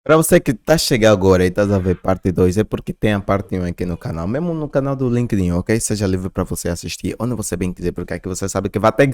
Pra você que tá chegando agora e tá a ver parte 2 é porque tem a parte 1 aqui no canal. Mesmo no canal do LinkedIn, ok? Seja livre pra você assistir onde você bem quiser, porque aqui você sabe que vai ter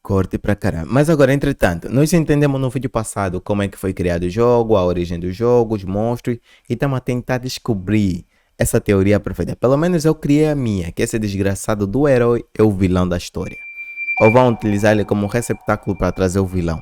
corte pra caramba. Mas agora, entretanto, nós entendemos no vídeo passado como é que foi criado o jogo, a origem do jogo, os monstros, e estamos a tentar descobrir essa teoria perfeita. Pelo menos eu criei a minha, que esse desgraçado do herói é o vilão da história. Ou vão utilizar ele como receptáculo para trazer o vilão.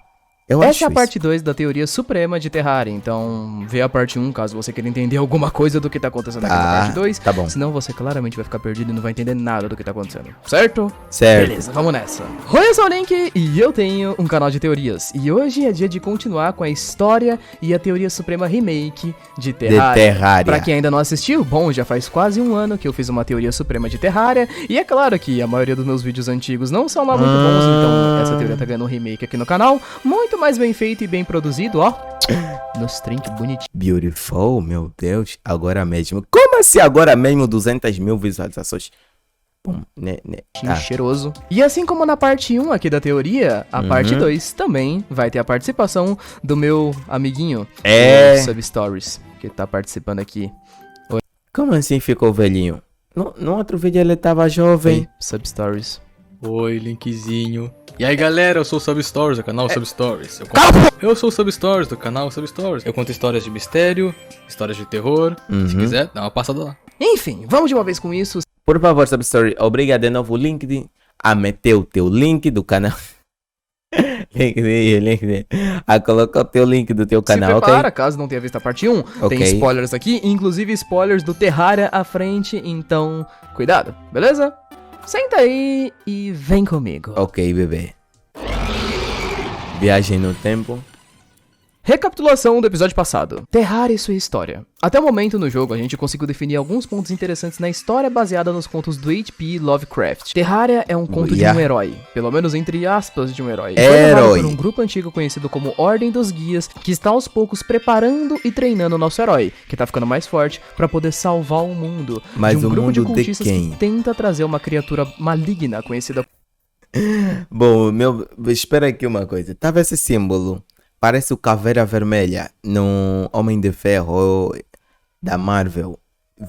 Eu Essa é acho a parte isso. 2 da teoria suprema de Terraria, então vê a parte 1 caso você queira entender alguma coisa do que tá acontecendo aqui na parte 2. Tá bom. Senão você claramente vai ficar perdido e não vai entender nada do que tá acontecendo, certo? Certo. Beleza, vamos nessa. Oi, eu sou o Link e eu tenho um canal de teorias. E hoje é dia de continuar com a história e a teoria suprema remake de Terraria. Terraria. Pra quem ainda não assistiu, bom, já faz quase um ano que eu fiz uma teoria suprema de Terraria. E é claro que a maioria dos meus vídeos antigos não são lá muito bons, então essa teoria tá ganhando um remake aqui no canal. Muito mais bem feito e bem produzido, ó. Nos trinques bonitinho. Beautiful, meu Deus. Agora mesmo. Como assim agora mesmo 200 mil visualizações? Pum, né. Cheiroso. E assim como na parte 1 aqui da teoria, a parte 2 também vai ter a participação do meu amiguinho, o Substories, que tá participando aqui. Como assim ficou velhinho? No outro vídeo ele tava jovem. Oi, Substories. Oi, Linkzinho. E aí, galera, eu sou o Substories, do canal Substories. Eu sou o Substories, do canal Substories. Eu conto histórias de mistério, histórias de terror. Se quiser, dá uma passada lá. Enfim, vamos de uma vez com isso. Por favor, Substory, obriga de novo o LinkedIn a meter o teu link do canal. LinkedIn. A colocar o teu link do teu canal, Se prepara, ok? caso não tenha visto a parte 1. Ok. Tem spoilers aqui, inclusive spoilers do Terraria à frente, então cuidado, beleza? Senta aí e vem comigo. Ok, bebê. Viagem no tempo. Recapitulação do episódio passado. Terraria e sua história. Até o momento no jogo, a gente conseguiu definir alguns pontos interessantes na história baseada nos contos do H.P. Lovecraft. Terraria é um conto de um herói, pelo menos entre aspas de um herói. Foi levado por um grupo antigo conhecido como Ordem dos Guias, que está aos poucos preparando e treinando o nosso herói, que tá ficando mais forte pra poder salvar o mundo. Mas de um o grupo de mundo de cultistas quem? que tenta trazer uma criatura maligna conhecida. Bom, espera aqui uma coisa. Tava esse símbolo. Parece o Caveira Vermelha no Homem de Ferro da Marvel.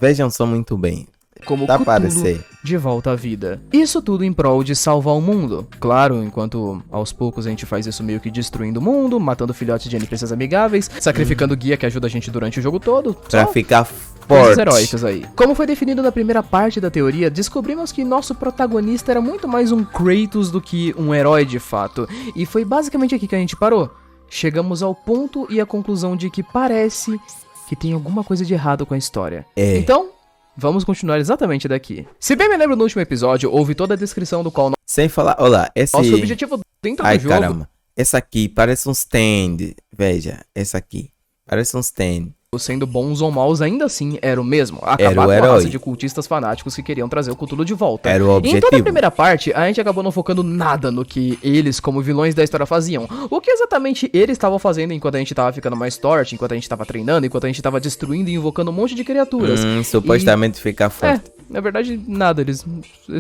Vejam só muito bem. Como Tá a Cthulhu parecer. de volta à vida. Isso tudo em prol de salvar o mundo. Claro, enquanto aos poucos a gente faz isso meio que destruindo o mundo, matando filhotes de NPCs amigáveis, sacrificando guia que ajuda a gente durante o jogo todo. Pra Só ficar coisas forte. heróicas aí. Como foi definido na primeira parte da teoria, descobrimos que nosso protagonista era muito mais um Kratos do que um herói de fato. E foi basicamente aqui que a gente parou. Chegamos ao ponto e à conclusão de que parece que tem alguma coisa de errado com a história. É. Então, vamos continuar exatamente daqui. Se bem me lembro, no último episódio, houve toda a descrição do qual Sem falar, olha, esse... nosso objetivo dentro Ai, do jogo... caramba. Essa aqui parece um stand. Veja, essa aqui. Parece um stand. Sendo bons ou maus, ainda assim era o mesmo. Era Acabar o com a herói. raça de cultistas fanáticos que queriam trazer o Cthulhu de volta. Era o Em toda objetivo. a primeira parte, a gente acabou não focando nada no que eles, como vilões da história, faziam. O que exatamente eles estavam fazendo enquanto a gente tava ficando mais forte, enquanto a gente tava treinando, enquanto a gente tava destruindo e invocando um monte de criaturas. Supostamente ficar forte. Na verdade, nada. Eles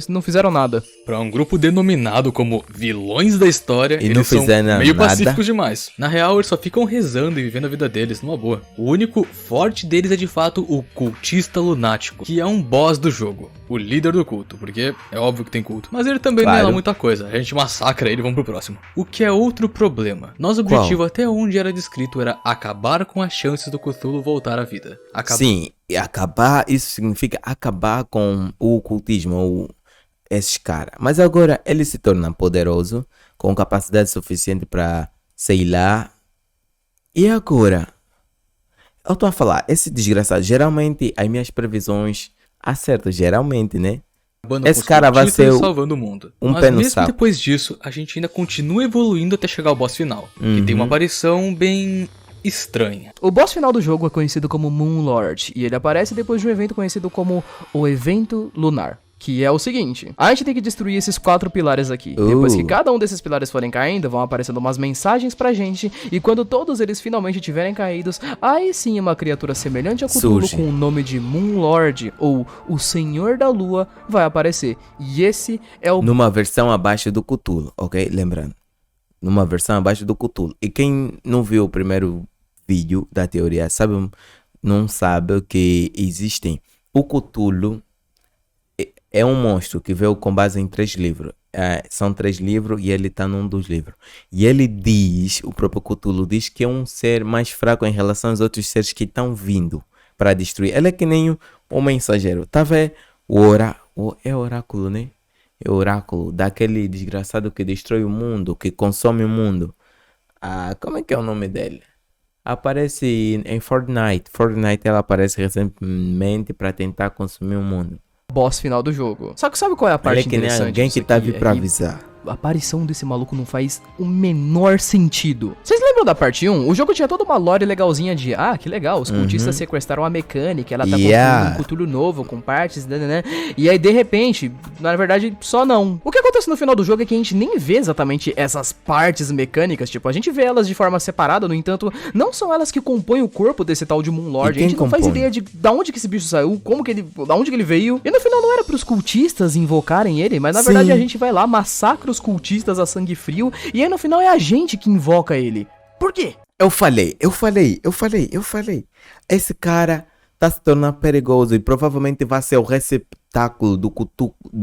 não fizeram nada. Pra um grupo denominado como vilões da história, E não eles são fizeram meio nada. pacíficos demais. Na real, eles só ficam rezando e vivendo a vida deles, numa boa. O único forte deles é de fato o cultista lunático, que é um boss do jogo, o líder do culto, porque é óbvio que tem culto. Mas ele também não é Claro. lá muita coisa, a gente massacra ele e vamos pro próximo. O que é outro problema. Nosso objetivo até onde era descrito era acabar com as chances do Cthulhu voltar à vida. Sim, e acabar, isso significa acabar com o ocultismo, esses caras. Mas agora ele se torna poderoso, com capacidade suficiente para, sei lá. E agora? Eu tô a falar, esse desgraçado, geralmente as minhas previsões acertam, geralmente, né? Acabando Esse com os cara vai cultistas ser e salvando o mundo. um Mas pé no mesmo saco. depois disso, a gente ainda continua evoluindo até chegar ao boss final, que tem uma aparição bem estranha. O boss final do jogo é conhecido como Moon Lord, e ele aparece depois de um evento conhecido como o Evento Lunar. Que é o seguinte, a gente tem que destruir esses 4 pilares aqui. Depois que cada um desses pilares forem caindo, vão aparecendo umas mensagens pra gente. E quando todos eles finalmente tiverem caídos, aí sim uma criatura semelhante a Cthulhu Surge. com o nome de Moon Lord, ou o Senhor da Lua, vai aparecer. E esse é o... Numa versão abaixo do Cthulhu, ok? Lembrando. Numa versão abaixo do Cthulhu. E quem não viu o primeiro vídeo da teoria, não sabe que existem. O Cthulhu é um monstro que veio com base em 3 livros. São 3 livros e ele está num dos livros. E ele diz, o próprio Cthulhu diz que é um ser mais fraco em relação aos outros seres que estão vindo para destruir. Ele é que nem o mensageiro. Tá vendo? É oráculo, né? É oráculo daquele desgraçado que destrói o mundo, que consome o mundo. Como é que é o nome dele? Aparece em Fortnite. Fortnite ela aparece recentemente para tentar consumir o mundo. Boss final do jogo. Só que sabe qual é a parte Ele é que nem interessante? alguém que tá vindo pra avisar. A aparição desse maluco não faz o menor sentido. Vocês lembram da parte 1? O jogo tinha toda uma lore legalzinha de que legal, os cultistas sequestraram a mecânica, ela tá construindo um Cthulhu novo com partes, né? E aí de repente, na verdade, só não. O que acontece no final do jogo é que a gente nem vê exatamente essas partes mecânicas, tipo, a gente vê elas de forma separada, no entanto, não são elas que compõem o corpo desse tal de Moonlord. A gente não faz ideia de da onde que esse bicho saiu, da onde que ele veio. E no final não era pros cultistas invocarem ele, mas na verdade a gente vai lá, massacra os cultistas a sangue frio, e aí no final é a gente que invoca ele. Por quê? Eu falei. Esse cara tá se tornando perigoso e provavelmente vai ser o receptáculo do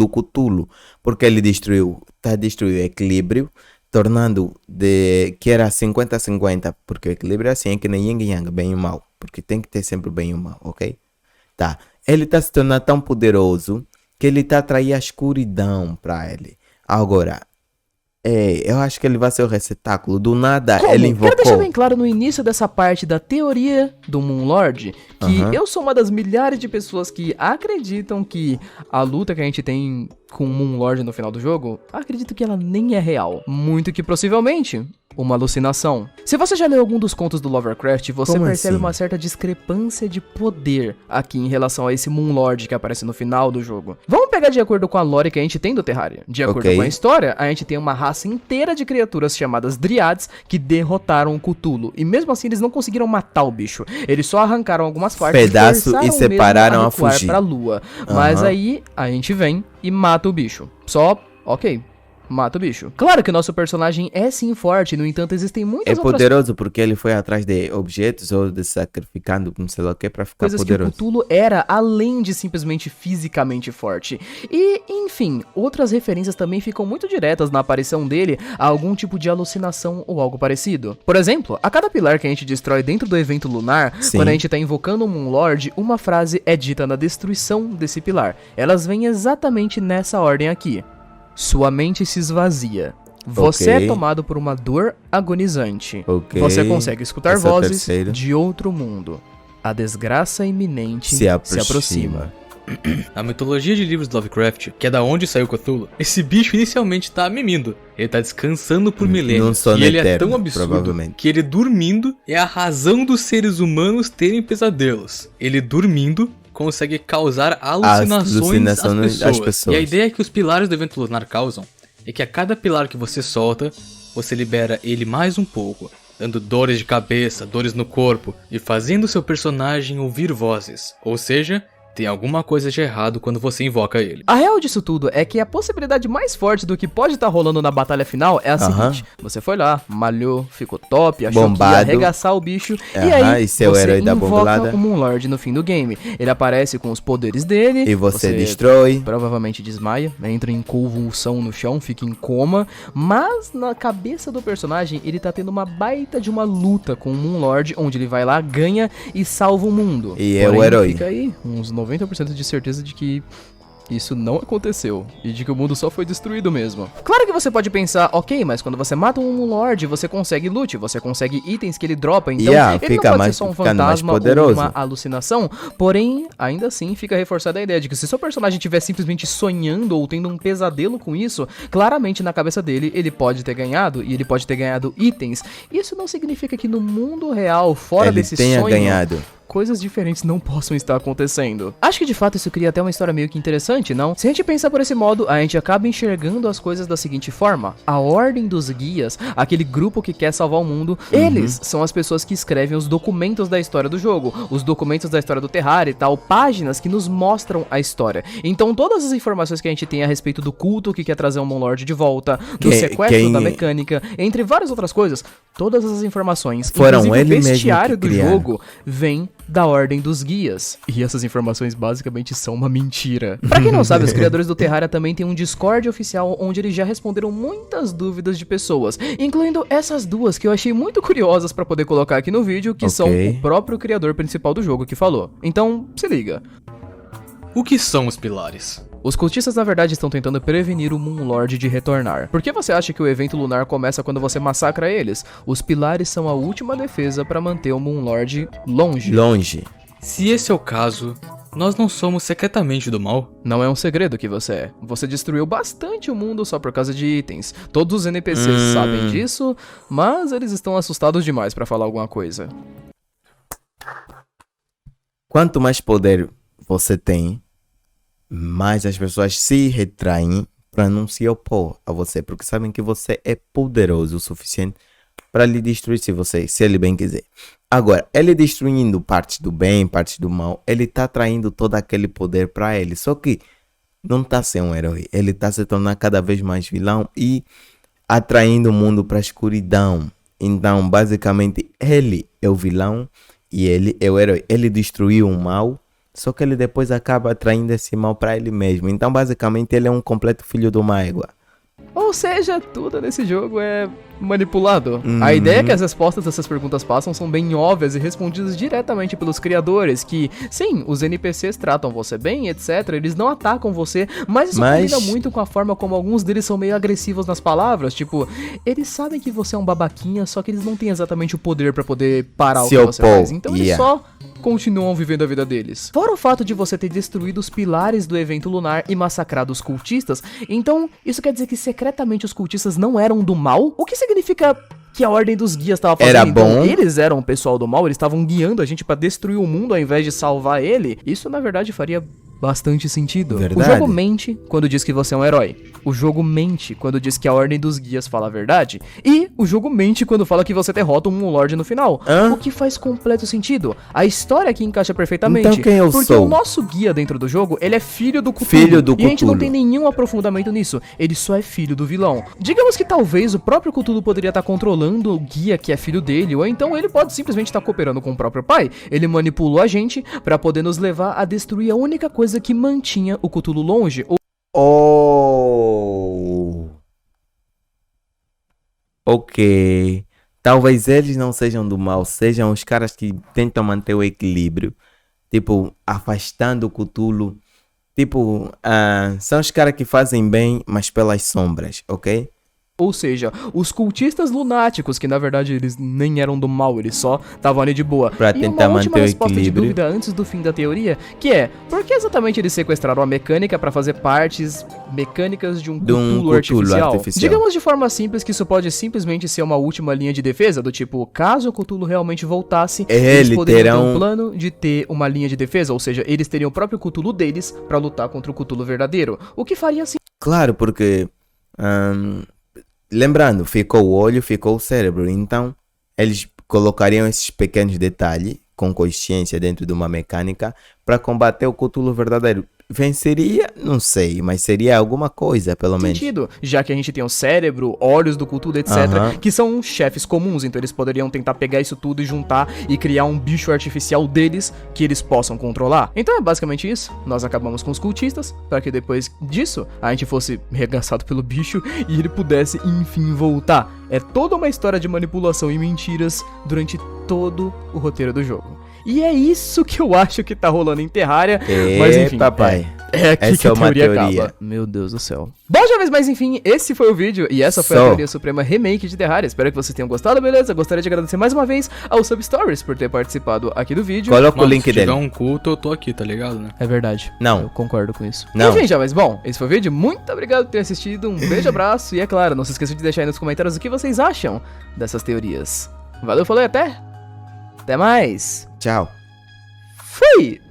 Cthulhu, porque ele destruiu o equilíbrio, tornando que era 50-50, porque o equilíbrio é assim, é que nem yin e yang, bem e mal, porque tem que ter sempre bem e mal, ok? Tá, ele tá se tornando tão poderoso que ele tá atraindo a escuridão pra ele. Agora, eu acho que ele vai ser o receptáculo. Do nada, ele invocou. Quero deixar bem claro no início dessa parte da teoria do Moonlord que eu sou uma das milhares de pessoas que acreditam que a luta que a gente tem com o Moonlord no final do jogo, acredito que ela nem é real. Muito que possivelmente uma alucinação. Se você já leu algum dos contos do Lovecraft, você percebe uma certa discrepância de poder aqui em relação a esse Moonlord que aparece no final do jogo. Vamos pegar de acordo com a lore que a gente tem do Terraria. De acordo com a história, a gente tem uma raça inteira de criaturas chamadas Dryades que derrotaram o Cthulhu. E mesmo assim eles não conseguiram matar o bicho. Eles só arrancaram algumas partes e separaram a fugir pra lua. Mas aí a gente vem e mata o bicho. Só, ok. Mata o bicho. Claro que o nosso personagem é sim forte, no entanto existem muitas outras... É poderoso porque ele foi atrás de objetos ou de sacrificando, não sei lá o que, pra ficar coisas poderoso. Que o Cthulhu era, além de simplesmente fisicamente forte. E, enfim, outras referências também ficam muito diretas na aparição dele a algum tipo de alucinação ou algo parecido. Por exemplo, a cada pilar que a gente destrói dentro do evento lunar, quando a gente tá invocando o Moonlord, uma frase é dita na destruição desse pilar. Elas vêm exatamente nessa ordem aqui. Sua mente se esvazia. Você é tomado por uma dor agonizante. Você consegue escutar vozes de outro mundo. A desgraça iminente se aproxima. A mitologia de livros de Lovecraft, que é da onde saiu Cthulhu, esse bicho inicialmente tá mimindo. Ele tá descansando por milênios. E ele é tão absurdo que ele dormindo é a razão dos seres humanos terem pesadelos. Ele dormindo consegue causar alucinações às pessoas. E a ideia que os pilares do evento lunar causam é que a cada pilar que você solta, você libera ele mais um pouco, dando dores de cabeça, dores no corpo e fazendo seu personagem ouvir vozes. Ou seja, tem alguma coisa de errado quando você invoca ele. A real disso tudo é que a possibilidade mais forte do que pode estar rolando na batalha final é a seguinte. Você foi lá, malhou, ficou top, achou que ia arregaçar o bicho, e aí você invoca o Moonlord no fim do game. Ele aparece com os poderes dele, e você destrói. Provavelmente desmaia, entra em convulsão no chão, fica em coma, mas na cabeça do personagem ele tá tendo uma baita de uma luta com o Moonlord, onde ele vai lá, ganha e salva o mundo. E é o herói. Fica aí uns 90% de certeza de que isso não aconteceu e de que o mundo só foi destruído mesmo. Claro que você pode pensar, ok, mas quando você mata um Moonlord, você consegue loot, você consegue itens que ele dropa, então ele não pode ser só um fantasma ou uma alucinação, porém, ainda assim fica reforçada a ideia de que se seu personagem estiver simplesmente sonhando ou tendo um pesadelo com isso, claramente na cabeça dele ele pode ter ganhado, e ele pode ter ganhado itens. Isso não significa que no mundo real, fora desse sonho, coisas diferentes não possam estar acontecendo. Acho que de fato isso cria até uma história meio que interessante, não? Se a gente pensar por esse modo, a gente acaba enxergando as coisas da seguinte forma: a Ordem dos Guias, aquele grupo que quer salvar o mundo, eles são as pessoas que escrevem os documentos da história do jogo, os documentos da história do Terraria e tal, páginas que nos mostram a história. Então todas as informações que a gente tem a respeito do culto que quer trazer o Moon Lord de volta, do sequestro da mecânica, entre várias outras coisas, todas as informações, foram inclusive o bestiário do jogo, vem da Ordem dos Guias. E essas informações basicamente são uma mentira. Pra quem não sabe, os criadores do Terraria também têm um Discord oficial onde eles já responderam muitas dúvidas de pessoas, incluindo essas duas que eu achei muito curiosas pra poder colocar aqui no vídeo, que são o próprio criador principal do jogo que falou. Então, se liga. O que são os pilares? Os cultistas na verdade estão tentando prevenir o Moon Lord de retornar. Por que você acha que o evento lunar começa quando você massacra eles? Os pilares são a última defesa para manter o Moon Lord longe. Se esse é o caso, nós não somos secretamente do mal? Não é um segredo que você é. Você destruiu bastante o mundo só por causa de itens. Todos os NPCs sabem disso, mas eles estão assustados demais para falar alguma coisa. Quanto mais poder você tem, mais as pessoas se retraem para não se opor a você, porque sabem que você é poderoso o suficiente para lhe destruir se ele bem quiser. Agora, ele destruindo parte do bem, parte do mal, ele tá traindo todo aquele poder para ele. Só que não tá sendo um herói, ele tá se tornando cada vez mais vilão e atraindo o mundo para a escuridão. Então, basicamente, ele é o vilão e ele é o herói. Ele destruiu o mal, só que ele depois acaba atraindo esse mal para ele mesmo. Então, basicamente, ele é um completo filho de uma égua. Ou seja, tudo nesse jogo é manipulado. A ideia que as respostas dessas perguntas passam são bem óbvias e respondidas diretamente pelos criadores, que, sim, os NPCs tratam você bem, etc, eles não atacam você, mas isso combina muito com a forma como alguns deles são meio agressivos nas palavras, tipo, eles sabem que você é um babaquinha, só que eles não têm exatamente o poder pra poder parar o que você faz, então eles só continuam vivendo a vida deles. Fora o fato de você ter destruído os pilares do evento lunar e massacrado os cultistas, então isso quer dizer que secretamente os cultistas não eram do mal? O que significa que a Ordem dos Guias estava fazendo? Era então, bom. Eles eram o pessoal do mal, eles estavam guiando a gente pra destruir o mundo ao invés de salvar ele? Isso na verdade faria bastante sentido. Verdade. O jogo mente quando diz que você é um herói. O jogo mente quando diz que a Ordem dos Guias fala a verdade. E o jogo mente quando fala que você derrota um Moon Lord no final. O que faz completo sentido. A história aqui encaixa perfeitamente. Então quem eu porque sou? O nosso guia dentro do jogo, ele é filho do Cthulhu. Filho do E a gente não Cthulhu. tem nenhum aprofundamento nisso. Ele só é filho do vilão. Digamos que talvez o próprio Cthulhu poderia estar controlando o guia que é filho dele. Ou então ele pode simplesmente estar cooperando com o próprio pai. Ele manipulou a gente pra poder nos levar a destruir a única coisa que mantinha o Cthulhu longe. Ok. Talvez eles não sejam do mal, sejam os caras que tentam manter o equilíbrio. Tipo, afastando o Cthulhu. Tipo, são os caras que fazem bem, mas pelas sombras, ok? Ou seja, os cultistas lunáticos, que na verdade eles nem eram do mal, eles só estavam ali de boa. Pra tentar uma última manter o resposta de equilíbrio. dúvida antes do fim da teoria, que é, por que exatamente eles sequestraram a mecânica pra fazer partes mecânicas de um Cthulhu artificial? Digamos de forma simples que isso pode simplesmente ser uma última linha de defesa, do tipo, caso o Cthulhu realmente voltasse, eles poderiam ter um plano de ter uma linha de defesa, ou seja, eles teriam o próprio Cthulhu deles pra lutar contra o Cthulhu verdadeiro, o que faria assim. Claro, porque... lembrando, ficou o olho, ficou o cérebro. Então, eles colocariam esses pequenos detalhes com consciência dentro de uma mecânica para combater o Cthulhu verdadeiro. Venceria? Não sei, mas seria alguma coisa, pelo menos. Sentido, já que a gente tem o cérebro, olhos do Cthulhu, etc, que são chefes comuns, então eles poderiam tentar pegar isso tudo e juntar e criar um bicho artificial deles que eles possam controlar. Então é basicamente isso. Nós acabamos com os cultistas, para que depois disso a gente fosse regaçado pelo bicho e ele pudesse enfim voltar. É toda uma história de manipulação e mentiras durante todo o roteiro do jogo. E é isso que eu acho que tá rolando em Terraria. Mas enfim, papai. É aqui Essa que é a uma teoria teoria. acaba. Meu Deus do céu. Bom, jovens, mas enfim, esse foi o vídeo e essa foi a Teoria Suprema Remake de Terraria. Espero que vocês tenham gostado, beleza? Gostaria de agradecer mais uma vez ao Substories por ter participado aqui do vídeo. Coloca o link se dele. tiver um culto, eu tô aqui, tá ligado, né? É verdade. Não. Eu concordo com isso. Não. Enfim, jovens, bom, esse foi o vídeo. Muito obrigado por ter assistido. Um beijo, abraço e é claro, não se esqueçam de deixar aí nos comentários o que vocês acham dessas teorias. Valeu, falou e até mais. Tchau. Foi.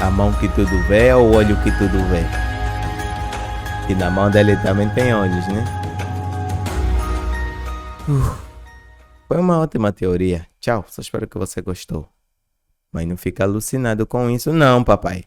A mão que tudo vê ou o olho que tudo vê? E na mão dele também tem olhos, né? Foi uma ótima teoria. Tchau, só espero que você gostou. Mas não fica alucinado com isso não, papai.